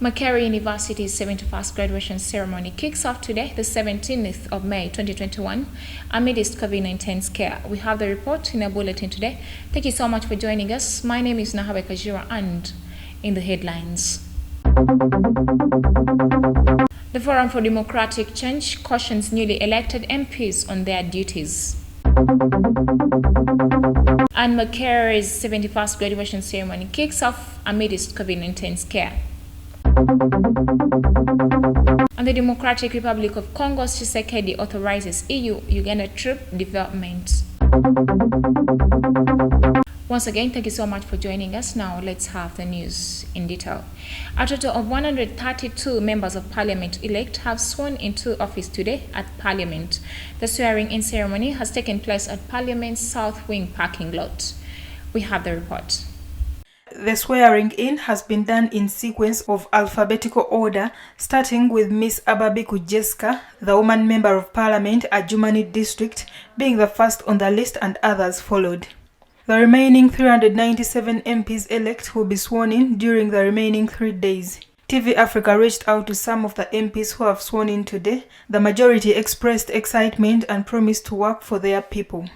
Makerere University's 71st graduation ceremony kicks off today, the 17th of May 2021, amidst COVID-19 scare. We have the report in a bulletin today. Thank you so much for joining us. My name is Nahabe Kajira, and in the headlines. The Forum for Democratic Change cautions newly elected MPs on their duties. And Makerere's 71st graduation ceremony kicks off amidst COVID-19 scare. And the Democratic Republic of Congo's Tshisekedi authorizes EU-Uganda troop development. Once again, thank you so much for joining us. Now, let's have the news in detail. A total of 132 members of Parliament elect have sworn into office today at Parliament. The swearing-in ceremony has taken place at Parliament's South Wing parking lot. We have the report. The swearing-in has been done in sequence of alphabetical order, starting with Miss Ababiku Jessica, the woman member of Parliament at Jumani District, being the first on the list, and others followed. The remaining 397 MPs elect will be sworn in during the remaining 3 days. TV Africa reached out to some of the MPs who have sworn in today. The majority expressed excitement and promised to work for their people.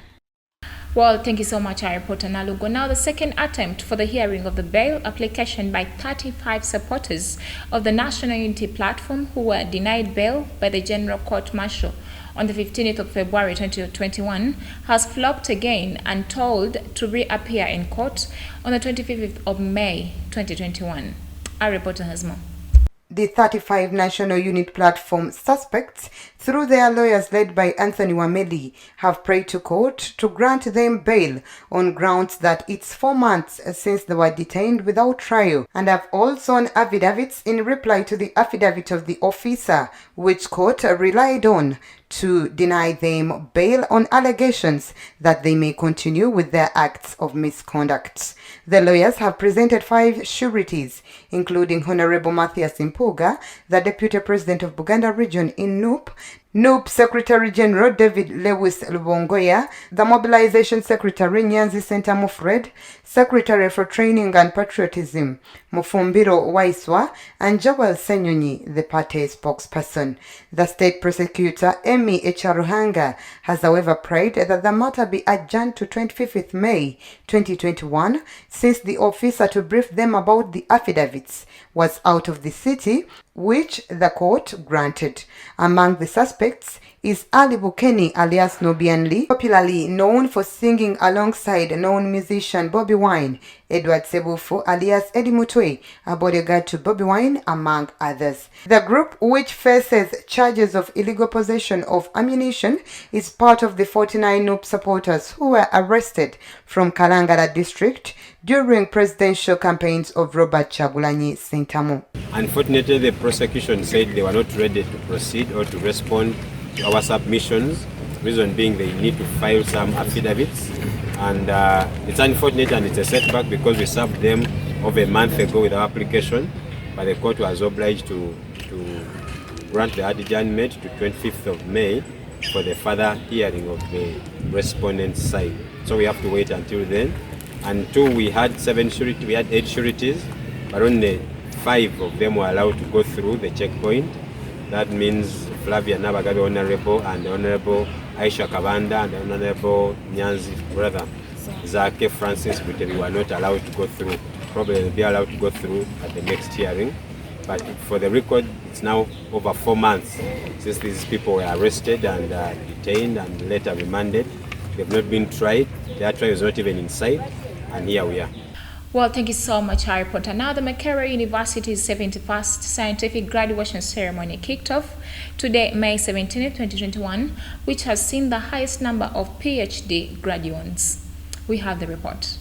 Well, thank you so much, our reporter Nalugo. Now, the second attempt for the hearing of the bail application by 35 supporters of the National Unity Platform who were denied bail by the General Court Martial on the 15th of February 2021 has flopped again and told to reappear in court on the 25th of May 2021. Our reporter has more. The 35 National Unity Platform suspects, through their lawyers led by Anthony Wameli, have prayed to court to grant them bail on grounds that it's 4 months since they were detained without trial, and have also on affidavits in reply to the affidavit of the officer, which court relied on to deny them bail on allegations that they may continue with their acts of misconduct. The lawyers have presented 5 sureties, including Honorable Matthias Impuga, the Deputy President of Buganda Region in NUP Secretary General David Lewis Lubongoya, the Mobilization Secretary Nyanzi Sentamu Fred, Secretary for Training and Patriotism Mufumbiro Waiswa, and Joel Senyonyi, the party spokesperson. The State Prosecutor Emi Echaruhanga has however prayed that the matter be adjourned to 25th May 2021 since the officer to brief them about the affidavits was out of the city, which the court granted. Among the suspects is Ali Bukeni alias Nobianli, popularly known for singing alongside known musician Bobby Wine, Edward Sebufu alias Eddie Mutwe, a bodyguard to Bobby Wine, among others. The group, which faces charges of illegal possession of ammunition, is part of the 49 NUP supporters who were arrested from Kalangala district during presidential campaigns of Robert Chagulanyi Sentamu. Unfortunately, the prosecution said they were not ready to proceed or to respond to our submissions, reason being they need to file some affidavits, and it's unfortunate and it's a setback because we served them over a month ago with our application, but the court was obliged to grant the adjournment to 25th of May for the further hearing of the respondent's side. So we have to wait until then. And two, we had 8 sureties, but only 5 of them were allowed to go through the checkpoint. That means Flavia Nabagabe Honorable and Honorable Aisha Kabanda and Honorable Nyanzi brother Zake Francis Butebi were not allowed to go through. Probably they'll be allowed to go through at the next hearing. But for the record, it's now over 4 months since these people were arrested and detained and later remanded. They've not been tried. Their trial is not even in sight. And here we are. Well, thank you so much, our reporter. Now, the Makerere University's 71st scientific graduation ceremony kicked off today, May 17, 2021, which has seen the highest number of PhD graduates. We have the report.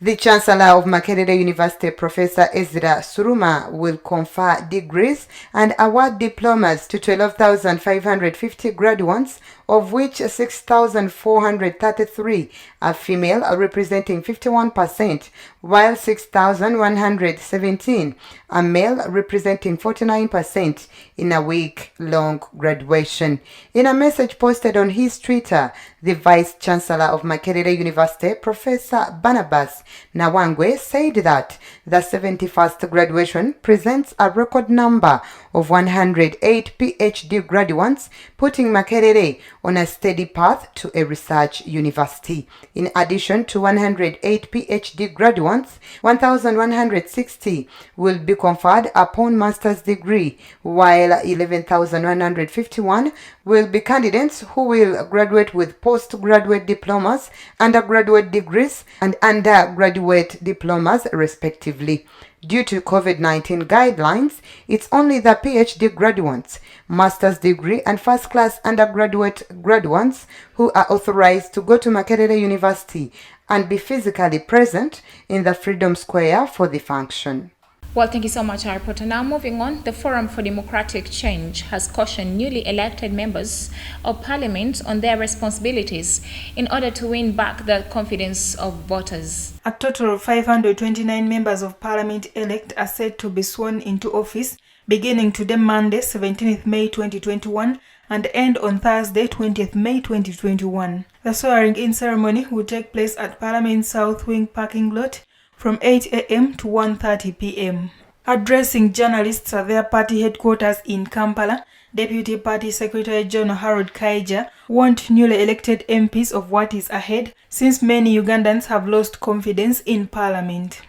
The Chancellor of Makerere University, Professor Ezra Suruma, will confer degrees and award diplomas to 12,550 graduates, of which 6,433 are female, representing 51%, while 6,117 are male, representing 49%, in a week-long graduation. In a message posted on his Twitter, the Vice Chancellor of Makerere University, Professor Barnabas Nawangwe said that the 71st graduation presents a record number of 108 PhD graduates, putting Makerere on a steady path to a research university. In addition to 108 PhD graduates, 1,160 will be conferred upon master's degree, while 11,151 will be candidates who will graduate with postgraduate diplomas, undergraduate degrees, and undergraduate diplomas, respectively. Due to COVID-19 guidelines, it's only the PhD graduates, master's degree, and first-class undergraduate graduates who are authorized to go to Makerere University and be physically present in the Freedom Square for the function. Well, thank you so much, our reporter. Now moving on, the Forum for Democratic Change has cautioned newly elected members of Parliament on their responsibilities in order to win back the confidence of voters. A total of 529 members of Parliament elect are set to be sworn into office beginning today, Monday, 17th May 2021, and end on Thursday, 20th May 2021. The swearing-in ceremony will take place at Parliament South Wing parking lot from 8 a.m. to 1:30 p.m. Addressing journalists at their party headquarters in Kampala, Deputy Party Secretary General Harold Kaija warned newly elected MPs of what is ahead, since many Ugandans have lost confidence in Parliament.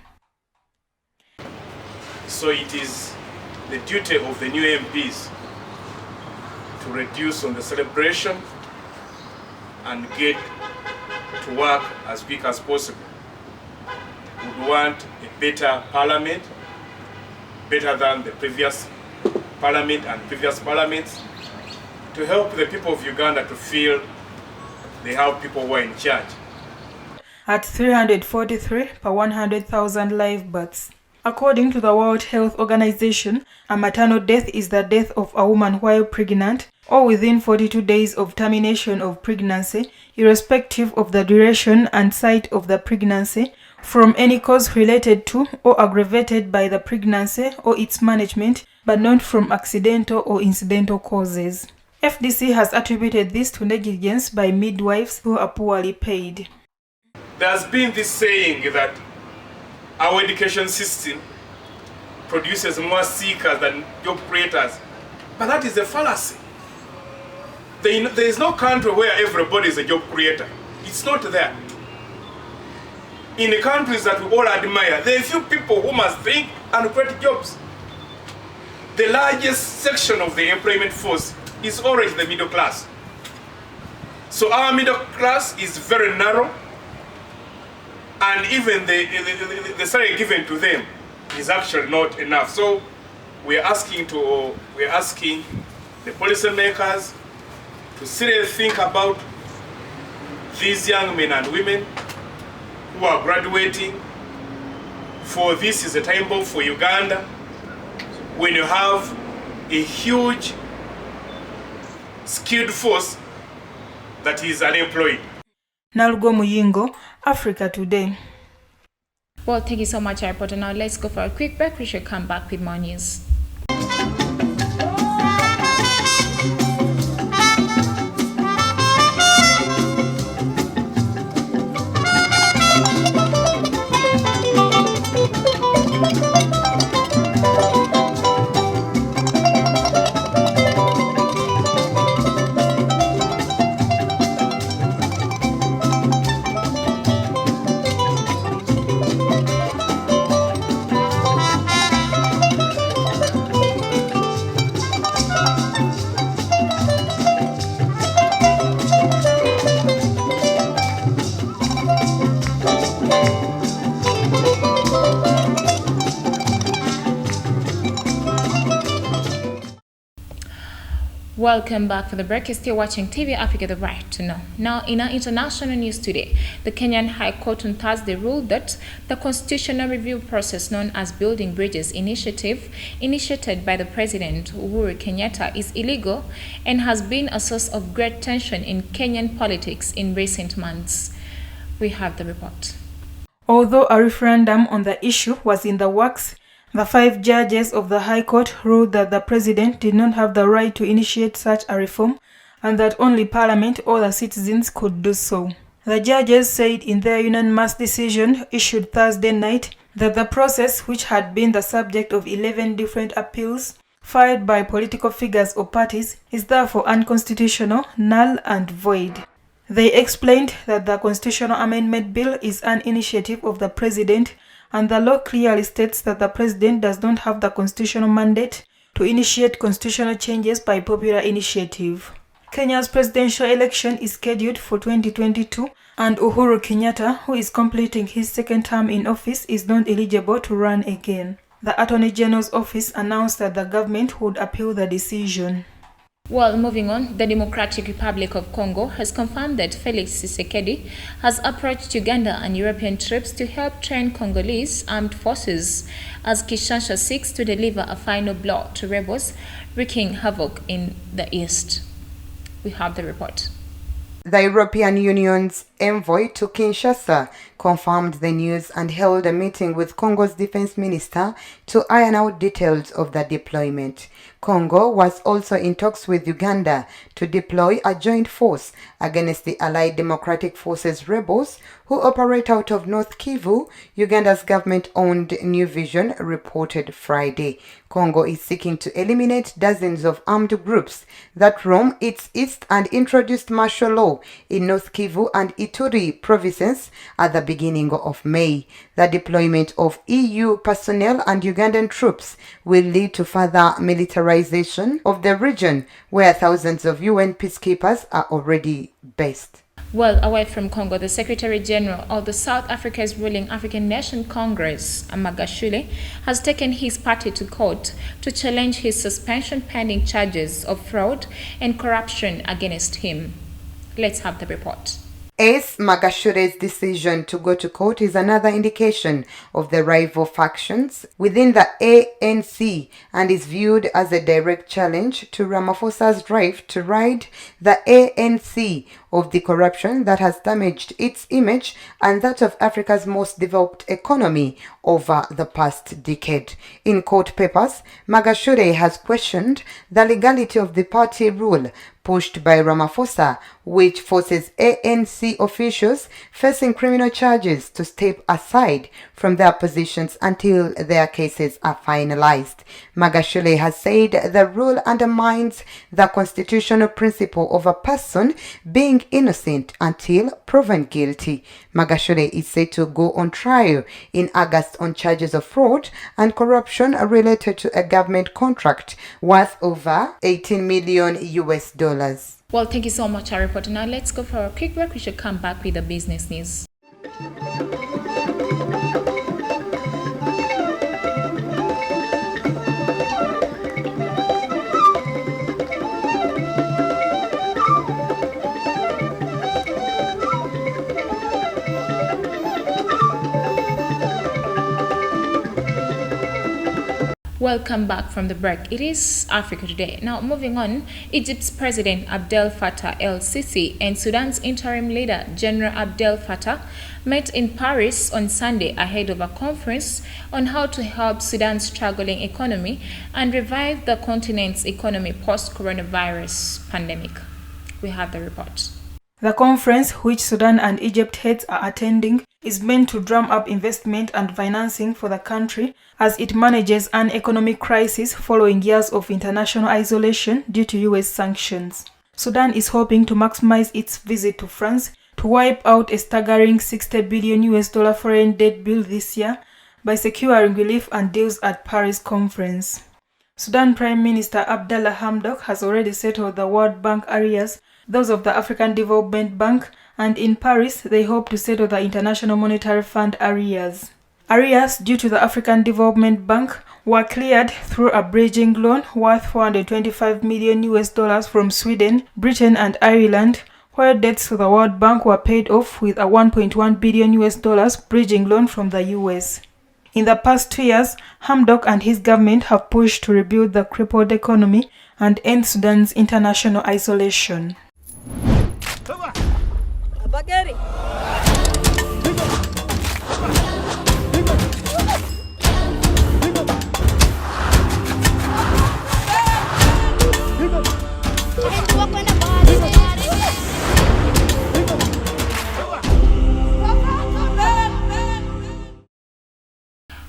So it is the duty of the new MPs to reduce on the celebration and get to work as quick as possible. We want a better Parliament, better than the previous Parliament and previous parliaments, to help the people of Uganda to feel they have people who are in charge. At 343 per 100,000 live births. According to the World Health Organization, a maternal death is the death of a woman while pregnant or within 42 days of termination of pregnancy, irrespective of the duration and site of the pregnancy, from any cause related to or aggravated by the pregnancy or its management, but not from accidental or incidental causes. FDC has attributed this to negligence by midwives who are poorly paid. There has been this saying that our education system produces more seekers than job creators, but that is a fallacy. There is no country where everybody is a job creator. It's not there. In the countries that we all admire, there are few people who must think and create jobs. The largest section of the employment force is already the middle class. So our middle class is very narrow, and even the salary given to them is actually not enough. So we are asking the policymakers to seriously think about these young men and women who are graduating. For this is a time bomb for Uganda, when you have a huge skilled force that is unemployed. Nalgo Muyingo, Africa Today. Well, thank you so much, our reporter. Now let's go for a quick break. We should come back with more news. Welcome back for the break. You're still watching TV Africa, the right to know. Now, in our international news today, the Kenyan High Court on Thursday ruled that the constitutional review process known as Building Bridges Initiative, initiated by the President Uhuru Kenyatta, is illegal and has been a source of great tension in Kenyan politics in recent months. We have the report. Although a referendum on the issue was in the works, the 5 judges of the High Court ruled that the President did not have the right to initiate such a reform and that only Parliament or the citizens could do so. The judges said in their unanimous decision issued Thursday night that the process, which had been the subject of 11 different appeals filed by political figures or parties, is therefore unconstitutional, null and void. They explained that the Constitutional Amendment Bill is an initiative of the President, and the law clearly states that the President does not have the constitutional mandate to initiate constitutional changes by popular initiative. Kenya's presidential election is scheduled for 2022, and Uhuru Kenyatta, who is completing his second term in office, is not eligible to run again. The Attorney General's office announced that the government would appeal the decision. Well, moving on, the Democratic Republic of Congo has confirmed that Felix Tshisekedi has approached Uganda and European troops to help train Congolese armed forces as Kinshasa seeks to deliver a final blow to rebels wreaking havoc in the east. We have the report. The European Union's envoy to Kinshasa confirmed the news and held a meeting with Congo's defense minister to iron out details of the deployment. Congo was also in talks with Uganda to deploy a joint force against the Allied Democratic Forces rebels who operate out of North Kivu, Uganda's government-owned New Vision reported Friday. Congo is seeking to eliminate dozens of armed groups that roam its east and introduced martial law in North Kivu and Ituri provinces at the beginning of May. The deployment of EU personnel and Ugandan troops will lead to further militarization of the region, where thousands of UN peacekeepers are already based. Well, away from Congo, the Secretary General of the South Africa's ruling African Nation Congress, Magashule, has taken his party to court to challenge his suspension pending charges of fraud and corruption against him. Let's have the report. Ace Magashule's decision to go to court is another indication of the rival factions within the ANC and is viewed as a direct challenge to Ramaphosa's drive to rid the ANC of the corruption that has damaged its image and that of Africa's most developed economy over the past decade. In court papers, Magashule has questioned the legality of the party rule pushed by Ramaphosa, which forces ANC officials facing criminal charges to step aside from their positions until their cases are finalized. Magashule has said the rule undermines the constitutional principle of a person being innocent until proven guilty. Magashule is set to go on trial in August on charges of fraud and corruption related to a government contract worth over $18 million. Well, thank you so much, our reporter. Now let's go for a quick break. We should come back with the business news. Welcome back from the break. It is Africa Today. Now, moving on, Egypt's President Abdel Fattah el-Sisi and Sudan's interim leader General Abdel Fattah met in Paris on Sunday ahead of a conference on how to help Sudan's struggling economy and revive the continent's economy post-coronavirus pandemic. We have the report. The conference, which Sudan and Egypt heads are attending, is meant to drum up investment and financing for the country as it manages an economic crisis following years of international isolation due to US sanctions. Sudan is hoping to maximize its visit to France to wipe out a staggering $60 billion foreign debt bill this year by securing relief and deals at Paris conference. Sudan Prime Minister Abdallah Hamdok has already settled the World Bank arrears, those of the African Development Bank, and in Paris they hope to settle the International Monetary Fund arrears. Arrears due to the African Development Bank were cleared through a bridging loan worth $425 million from Sweden, Britain and Ireland, while debts to the World Bank were paid off with a $1.1 billion bridging loan from the US. In the past 2 years, Hamdok and his government have pushed to rebuild the crippled economy and end Sudan's international isolation.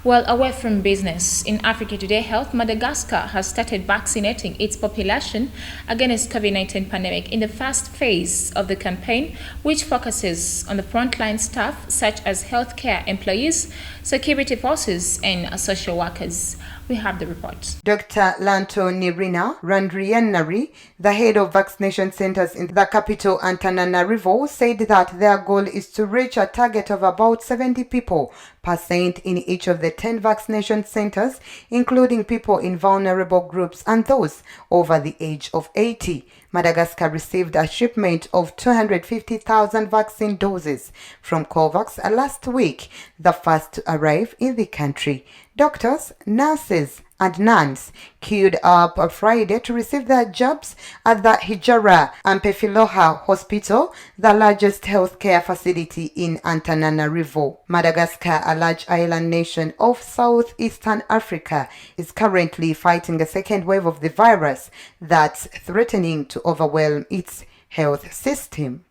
Well, away from business, in Africa Today Health, Madagascar has started vaccinating its population against COVID-19 pandemic in the first phase of the campaign, which focuses on the frontline staff such as healthcare employees, security forces, and social workers. We have the report. Dr. Lanto Nirina Randrianari, the head of vaccination centers in the capital Antananarivo, said that their goal is to reach a target of about 70% people in each of the 10 vaccination centers, including people in vulnerable groups and those over the age of 80. Madagascar received a shipment of 250,000 vaccine doses from COVAX last week, the first to arrive in the country. Doctors, nurses, and nuns queued up on Friday to receive their jabs at the Hijara Ampefiloha Hospital, the largest healthcare facility in Antananarivo. Madagascar, a large island nation of southeastern Africa, is currently fighting a second wave of the virus that's threatening to overwhelm its health system.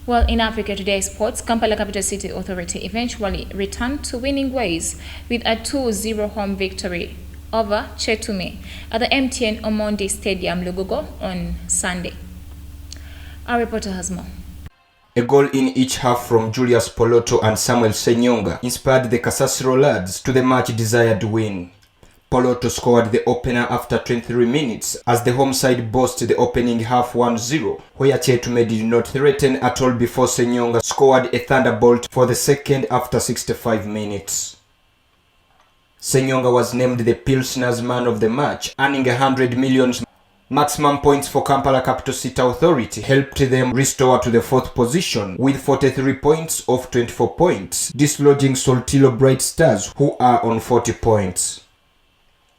Well, in Africa Today Sports, Kampala Capital City Authority eventually returned to winning ways with a 2-0 home victory over Chetume at the MTN Omondi Stadium, Lugogo, on Sunday. Our reporter has more. A goal in each half from Julius Poloto and Samuel Senyonga inspired the Kasasiro lads to the much-desired win. Poloto scored the opener after 23 minutes as the home side bossed the opening half 1-0, where Chetume did not threaten at all before Senyonga scored a thunderbolt for the second after 65 minutes. Senyonga was named the Pilsner's man of the match, earning 100 million. Maximum points for Kampala Capital City Authority helped them restore to the 4th position with 43 points off 24 points, dislodging Soltilo Bright Stars, who are on 40 points.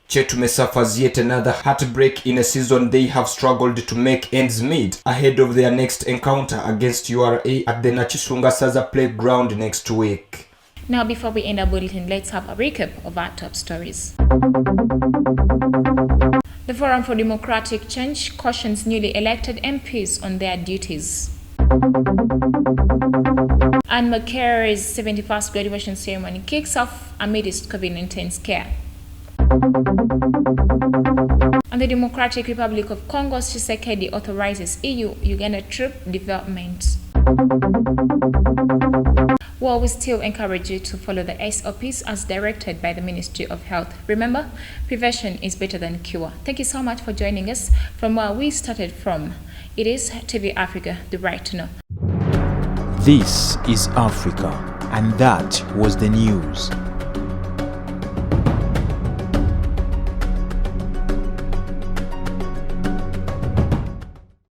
Chetume suffers yet another heartbreak in a season they have struggled to make ends meet ahead of their next encounter against URA at the Nachisunga Saza playground next week. Now, before we end our bulletin, let's have a recap of our top stories. The Forum for Democratic Change cautions newly elected MPs on their duties. And Maker's 71st graduation ceremony kicks off amidst COVID-19 scare. And the Democratic Republic of Congo, Tshisekedi authorizes EU-Uganda troop development. Well, we still encourage you to follow the SOPs as directed by the Ministry of Health. Remember, prevention is better than cure. Thank you so much for joining us from where we started from. It is TV Africa, the right to know. This is Africa, and that was the news.